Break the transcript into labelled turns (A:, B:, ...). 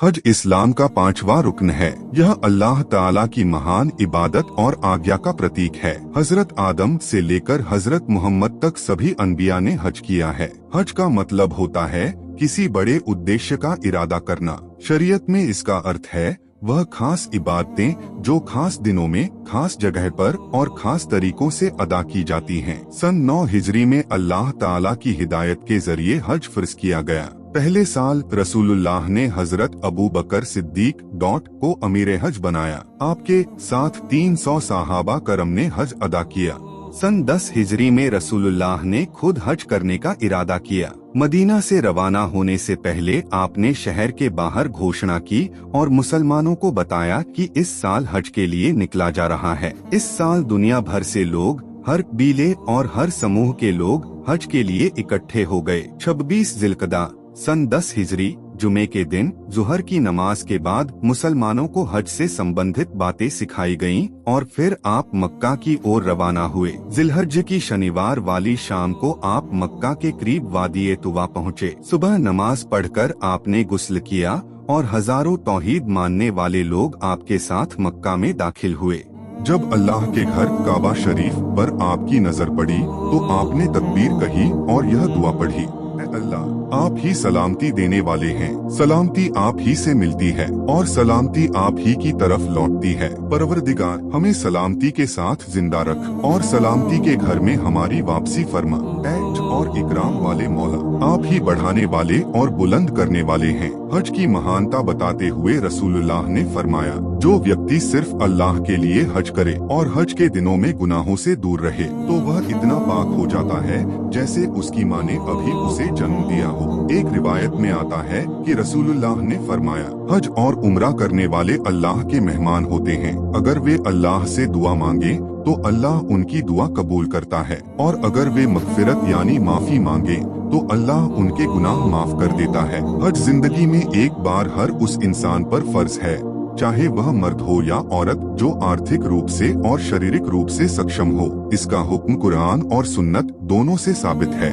A: हज इस्लाम का 5वां रुकन है। यह अल्लाह ताला की महान इबादत और आज्ञा का प्रतीक है। हजरत आदम से लेकर हजरत मोहम्मद तक सभी अनबिया ने हज किया है। हज का मतलब होता है किसी बड़े उद्देश्य का इरादा करना। शरीयत में इसका अर्थ है वह खास इबादतें जो खास दिनों में, खास जगह पर और खास तरीकों से अदा की जाती हैं। सन 9 हिजरी में अल्लाह ताला की हिदायत के जरिए हज फर्ज किया गया। पहले साल रसूलुल्लाह ने हजरत अबू बकर सिद्दीक को अमीर हज बनाया। आपके साथ 300 सहाबा करम ने हज अदा किया। सन 10 हिजरी में रसूलुल्लाह ने खुद हज करने का इरादा किया। मदीना से रवाना होने से पहले आपने शहर के बाहर घोषणा की और मुसलमानों को बताया कि इस साल हज के लिए निकला जा रहा है। इस साल दुनिया भर से लोग, हर कबीले और हर समूह के लोग हज के लिए इकट्ठे हो गए। 26 जिलकदा सन 10 हिजरी जुमे के दिन जुहर की नमाज के बाद मुसलमानों को हज से संबंधित बातें सिखाई गईं और फिर आप मक्का की ओर रवाना हुए। जिलहज की शनिवार वाली शाम को आप मक्का के करीब वादी तुवा पहुँचे। सुबह नमाज पढ़कर आपने गुस्ल किया और हजारों तौहीद मानने वाले लोग आपके साथ मक्का में दाखिल हुए। जब अल्लाह के घर काबा शरीफ पर आपकी नजर पड़ी तो आपने तकबीर कही और यह दुआ पढ़ी, अल्लाह आप ही सलामती देने वाले हैं, सलामती आप ही से मिलती है और सलामती आप ही की तरफ लौटती है। परवरदिगार हमें सलामती के साथ जिंदा रख और सलामती के घर में हमारी वापसी फरमा। ऐज और इकराम वाले मौला आप ही बढ़ाने वाले और बुलंद करने वाले हैं। हज की महानता बताते हुए रसूलुल्लाह ने फरमाया, जो व्यक्ति सिर्फ अल्लाह के लिए हज करे और हज के दिनों में गुनाहों से दूर रहे तो वह इतना पाक हो जाता है जैसे उसकी माँ ने अभी उसे जन्म दिया हो। एक रिवायत में आता है कि रसूलुल्लाह ने फरमाया, हज और उम्रा करने वाले अल्लाह के मेहमान होते हैं। अगर वे अल्लाह से दुआ मांगे तो अल्लाह उनकी दुआ कबूल करता है और अगर वे मगफिरत यानी माफी मांगे तो अल्लाह उनके गुनाह माफ कर देता है। हज जिंदगी में एक बार हर उस इंसान पर फर्ज है, चाहे वह मर्द हो या औरत, जो आर्थिक रूप से और शारीरिक रूप से सक्षम हो। इसका हुक्म कुरान और सुन्नत दोनों से साबित है।